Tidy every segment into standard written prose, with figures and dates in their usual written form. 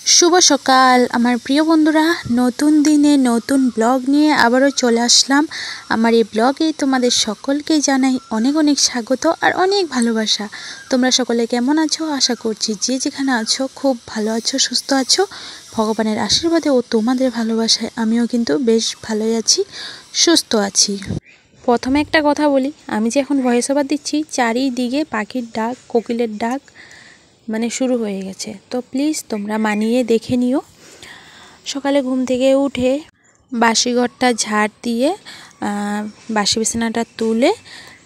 শুভ সকাল আমার প্রিয় বন্ধুরা, নতুন দিনে নতুন ব্লগ নিয়ে আবারও চলে আসলাম। আমার এই ব্লগে তোমাদের সকলকে জানাই অনেক অনেক স্বাগত আর অনেক ভালোবাসা। তোমরা সকলে কেমন আছো? আশা করছি যে যেখানে আছো খুব ভালো আছো, সুস্থ আছো। ভগবানের আশীর্বাদে ও তোমাদের ভালোবাসায় আমিও কিন্তু বেশ ভালোই আছি, সুস্থ আছি। প্রথমে একটা কথা বলি, আমি যে এখন ভয়েস ওভার দিচ্ছি, চারিদিকে পাখির ডাক, কোকিলের ডাক মানে শুরু হয়ে গেছে, তো প্লিজ তোমরা মানিয়ে দেখে নিও। সকালে ঘুম থেকে উঠে বাসি ঘরটা ঝাড় দিয়ে বাসি বিছানাটা তুলে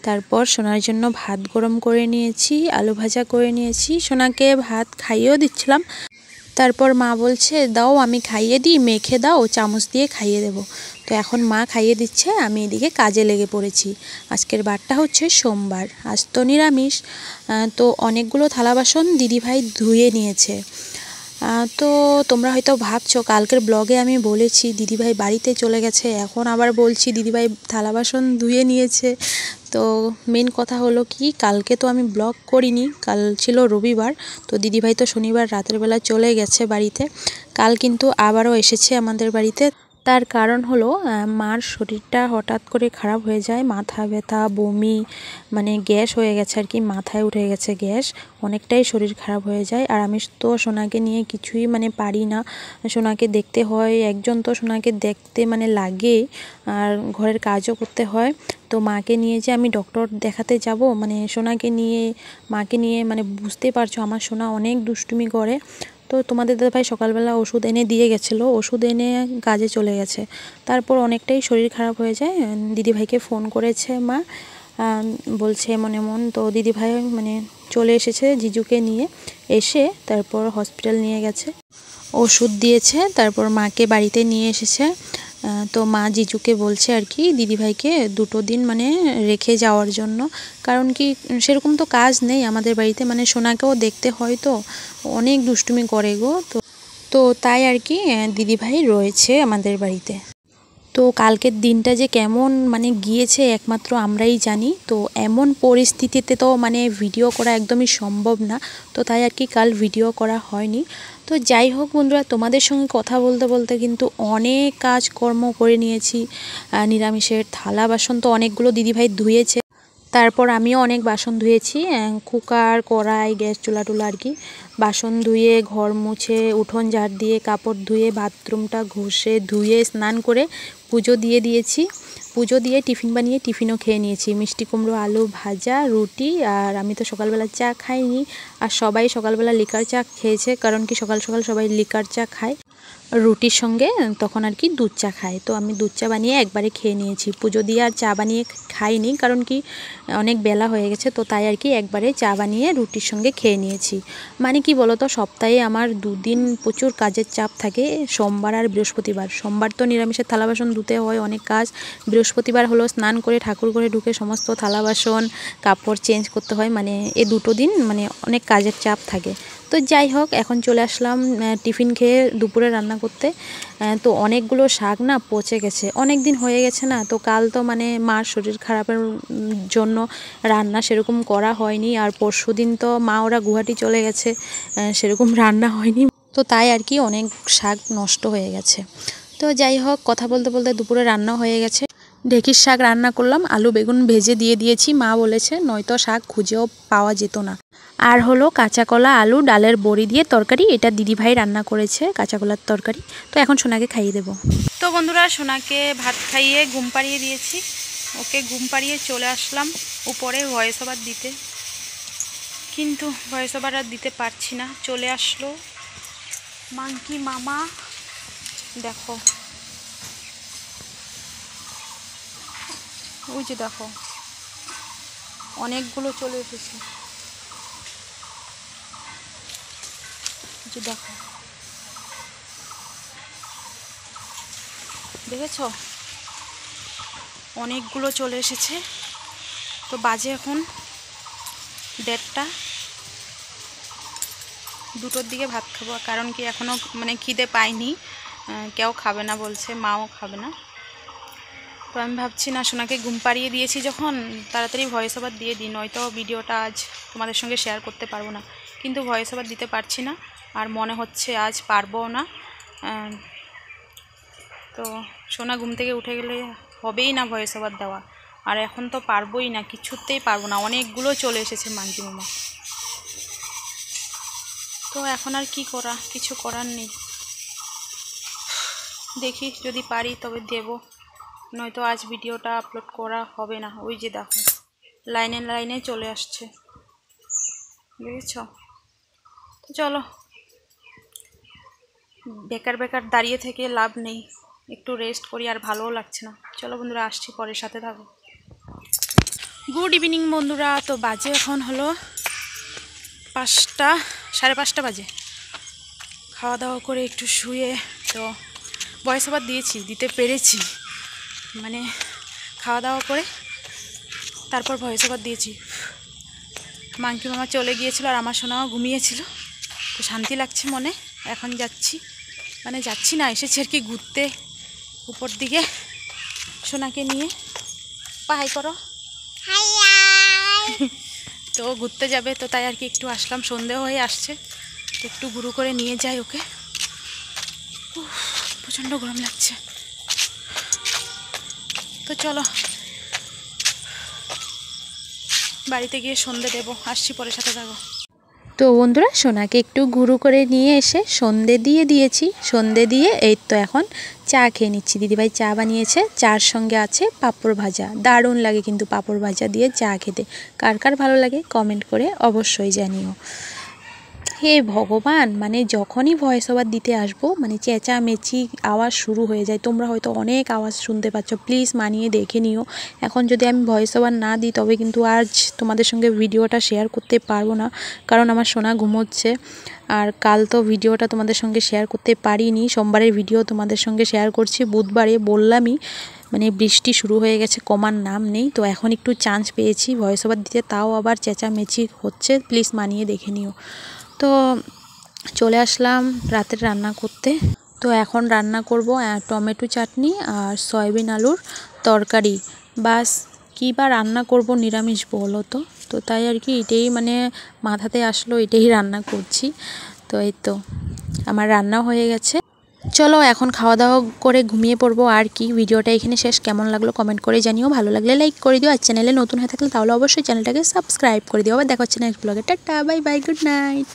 তারপর সোনার জন্য ভাত গরম করে নিয়েছি, আলু ভাজা করে নিয়েছি। সোনাকে ভাত খাইয়েও দিচ্ছিলাম, তারপর মা বলছে দাও আমি খাইয়ে দিই, মেখে দাও, চামচ দিয়ে খাইয়ে দেব। তো এখন মা খাইয়ে দিচ্ছে, আমি এদিকে কাজে লেগে পড়েছি। আজকের বারটা হচ্ছে সোমবার, আজ তো নিরামিষ। তো অনেকগুলো থালা বাসন দিদিভাই ধুয়ে নিয়েছে। তো তোমরা হয়তো ভাবছো কালকের ব্লগে আমি বলেছি দিদিভাই বাড়িতে চলে গেছে, এখন আবার বলছি দিদিভাই থালা বাসন ধুয়ে নিয়েছে। তো মেন কথা হলো কি, কালকে তো আমি ব্লগ করিনি, কাল ছিল রবিবার। তো দিদিভাই তো শনিবার রাতের বেলা চলে গেছে বাড়িতে। কাল কিন্তু আবারও এসেছে আমাদের বাড়িতে। তার কারণ হলো মার শরীরটা হঠাৎ করে খারাপ হয়ে যায়, মাথা ব্যথা, বমি, মানে গ্যাস হয়ে গেছে আর কি, মাথায় উঠে গেছে গ্যাস, অনেকটাই শরীর খারাপ হয়ে যায়। আর আমি তো সোনাকে নিয়ে কিছুই মানে পারি না, সোনাকে দেখতে হয় একজন, তো সোনাকে দেখতে মানে লাগে, আর ঘরের কাজও করতে হয়। তো মাকে নিয়ে যে আমি ডক্টর দেখাতে যাব, মানে সোনাকে নিয়ে মাকে নিয়ে, মানে বুঝতে পারছো আমার সোনা অনেক দুষ্টুমি করে। তো তোমাদের দাদাভাই সকালবেলা ওষুধ এনে দিয়ে গেছিলো, ওষুধ এনে কাজে চলে গেছে। তারপর অনেকটাই শরীর খারাপ হয়ে যায়। দিদিভাইকে ফোন করেছে মা, বলছে এমন এমন। তো দিদিভাই মানে চলে এসেছে জিজুকে নিয়ে, এসে তারপর হসপিটাল নিয়ে গেছে, ওষুধ দিয়েছে, তারপর মাকে বাড়িতে নিয়ে এসেছে। তো মা জিজুকে বলছে আর কি দিদিভাইকে 2 দিন মানে রেখে যাওয়ার জন্য, কারণ কি সেরকম তো কাজ নেই আমাদের বাড়িতে, মানে সোনাকেও দেখতে হয়, তো অনেক দুষ্টুমি করে গো। তো তাই আর কি দিদিভাই রয়েছে আমাদের বাড়িতে। তো কালকের দিনটা যে কেমন মানে গিয়েছে একমাত্র আমরাই জানি। তো এমন পরিস্থিতিতে তো মানে ভিডিও করা একদমই সম্ভব না, তো তাই আর কি কাল ভিডিও করা হয়নি। তো যাই হোক বন্ধুরা, তোমাদের সঙ্গে কথা বলতে বলতে কিন্তু অনেক কাজকর্ম করে নিয়েছি। নিরামিষের থালা বাসন তো অনেকগুলো দিদিভাই ধুয়েছে, তারপর আমিও অনেক বাসন ধুয়েছি, কুকার, কড়াই, গ্যাস চুলা টুলা আর কি। বাসন ধুয়ে, ঘর মুছে, উঠোন ঝাড় দিয়ে, কাপড় ধুয়ে, বাথরুমটা ঘষে ধুয়ে, স্নান করে পুজো দিয়ে দিয়েছি। পুজো দিয়ে টিফিন বানিয়ে টিফিনও খেয়ে নিয়েছি, মিষ্টি কুমড়ো, আলু ভাজা, রুটি। আর আমি তো সকালবেলা চা খাইনি, আর সবাই সকালবেলা লিকার চা খেয়েছে, কারণ কি সকাল সকাল সবাই লিকার চা খায় রুটির সঙ্গে, তখন আর কি দুধ চা খায়। তো আমি দুধ চা বানিয়ে একবারে খেয়ে নিয়েছি, পুজো দিয়ে আর চা বানিয়ে খাইনি, কারণ কি অনেক বেলা হয়ে গেছে। তো তাই আর কি একবারে চা বানিয়ে রুটির সঙ্গে খেয়ে নিয়েছি। মানে কি বলতো, সপ্তাহে আমার 2 দিন প্রচুর কাজের চাপ থাকে, সোমবার আর বৃহস্পতিবার। সোমবার তো নিরামিষের থালা বাসন ধুতে হয়, অনেক কাজ। বৃহস্পতিবার হলো স্নান করে ঠাকুর ঘরে ঢুকে সমস্ত থালা বাসন কাপড় চেঞ্জ করতে হয়, মানে এই 2 দিন মানে অনেক কাজের চাপ থাকে। তো যাই হোক, এখন চলে আসলাম টিফিন খেয়ে দুপুরে রান্না করতে। তো অনেকগুলো শাক না পচে গেছে, অনেক দিন হয়ে গেছে না। তো কাল তো মানে মার শরীর খারাপের জন্য রান্না সেরকম করা হয়নি, আর পরশু দিন তো মা ওরা গুয়াহাটি চলে গেছে, সেরকম রান্না হয়নি। তো তাই আর কি অনেক শাক নষ্ট হয়ে গেছে। তো যাই হোক, কথা বলতে বলতে দুপুরে রান্না হয়ে গেছে। ঢেঁকির শাক রান্না করলাম, আলু বেগুন ভেজে দিয়ে দিয়েছি, মা বলেছে নয়তো শাক খুঁজেও পাওয়া যেত না। আর হলো কাঁচা কলা, আলু, ডালের বড়ি দিয়ে তরকারি, এটা দিদিভাই রান্না করেছে, কাঁচা কলার তরকারি। তো এখন সোনাকে খাইয়ে দেবো। তো বন্ধুরা, সোনাকে ভাত খাইয়ে ঘুম পাড়িয়ে দিয়েছি, ওকে ঘুম পাড়িয়ে চলে আসলাম উপরে ভয়েস ওভার দিতে, কিন্তু ভয়েস ওভার আর দিতে পারছি না। চলে আসলো মাঙ্কি মামা, দেখো ওই যে দেখো অনেকগুলো চলে এসেছে, যে দেখো দেখেছো অনেকগুলো চলে এসেছে। তো বাজে এখন 1:30, 2টোর দিকে ভাত খাবো, কারণ কি এখনও মানে খিদে পাইনি, কেউ খাবে না বলছে, মাও খাবে না। তো আমি ভাবছি না, সোনাকে ঘুম পাড়িয়ে দিয়েছি যখন, তাড়াতাড়ি ভয়েস ওভার দিয়ে দিই, নয়তো ভিডিওটা আজ তোমাদের সঙ্গে শেয়ার করতে পারবো না। কিন্তু ভয়েস ওভার দিতে পারছি না, আর মনে হচ্ছে আজ পারবো না। তো সোনা ঘুম থেকে উঠে গেলে হবেই না ভয়েস ওভার দেওয়া, আর এখন তো পারবোই না, কিছুতেই পারবো না, অনেকগুলো চলে এসেছে মান্টি মামা। তো এখন আর কি করা, কিছু করার নেই, দেখি যদি পারি তবে দেব, নয়তো আজ ভিডিওটা আপলোড করা হবে না। ওই যে দেখো লাইনে লাইনে চলে আসছে, বুঝেছ? তো চলো, বেকার বেকার দাঁড়িয়ে থেকে লাভ নেই, একটু রেস্ট করি, আর ভালোও লাগছে না। চলো বন্ধুরা, আসছি পরে, সাথে থাকো। গুড ইভিনিং বন্ধুরা। তো বাজে এখন হলো 5টা, 5:30 বাজে। খাওয়া দাওয়া করে একটু শুয়ে, তো ভয়েস ওভার দিতে পেরেছি, মানে খাওয়া দাওয়া করে তারপর ভয়েস ওভার দিয়েছি। মাঙ্কি মামা চলে গিয়েছিল আর আমার সোনাও ঘুমিয়েছিল, তো শান্তি লাগছে মনে। এখন যাচ্ছি, মানে যাচ্ছি না, এসেছি আর কি ঘুরতে উপর দিকে সোনাকে নিয়ে। হাই করো। তো ঘুরতে যাবে, তো তাই আর কি একটু আসলাম, সন্ধে হয়ে আসছে, তো একটু ঘুরু করে নিয়ে যাই ওকে। প্রচণ্ড গরম লাগছে, তো চলো বাড়িতে গিয়ে সন্ধে দেবো, আসছি পরে, সাথে থাকো। তো বন্ধুরা, সোনাকে একটু ঘুরু করে নিয়ে এসে সন্ধে দিয়ে দিয়েছি। সন্ধে দিয়ে এই তো এখন চা খেয়ে নিচ্ছি। দিদিভাই চা বানিয়েছে, চার সঙ্গে আছে পাঁপড় ভাজা। দারুণ লাগে কিন্তু পাঁপড় ভাজা দিয়ে চা খেতে। কার কার ভালো লাগে কমেন্ট করে অবশ্যই জানিও। হে ভগবান, মানে যখনই ভয়েস ওভার দিতে আসবো, মানে চেঁচামেচি আওয়াজ শুরু হয়ে যায়। তোমরা হয়তো অনেক আওয়াজ শুনতে পাচ্ছ, প্লিজ মানিয়ে দেখে নিও। এখন যদি আমি ভয়েস ওভার না দিই তবে কিন্তু আজ তোমাদের সঙ্গে ভিডিওটা শেয়ার করতে পারবো না, কারণ আমার সোনা ঘুমোচ্ছে। আর কাল তো ভিডিওটা তোমাদের সঙ্গে শেয়ার করতে পারিনি, সোমবারের ভিডিও তোমাদের সঙ্গে শেয়ার করছি। বুধবারে বললামই, মানে বৃষ্টি শুরু হয়ে গেছে, কমার নাম নেই। তো এখন একটু চান্স পেয়েছি ভয়েস ওভার দিতে, তাও আবার চেঁচামেচি হচ্ছে, প্লিজ মানিয়ে দেখে নিও। তো চলে আসলাম রাতের রান্না করতে। তো এখন রান্না করব টমেটো চাটনি আর সয়াবিন আলুর তরকারি। বাস, কী বা রান্না করব, নিরামিষ বলো তো। তো তাই আর কি এটাই মানে মাথাতে আসলো, এটাই রান্না করছি। তো এই তো আমার রান্না হয়ে গেছে। চলো এখন খাওয়া দাওয়া করে ঘুমিয়ে পড়বো। আর কি, ভিডিওটা এখানে শেষ। কেমন লাগলো কমেন্ট করে জানিও, ভালো লাগলে লাইক করে দিও, আর চ্যানেলে নতুন হয়ে থাকলে তাহলে অবশ্যই চ্যানেলটাকে সাবস্ক্রাইব করে দিও। আবার দেখা হচ্ছে নেক্সট ব্লগে। Tata, bye bye, good night.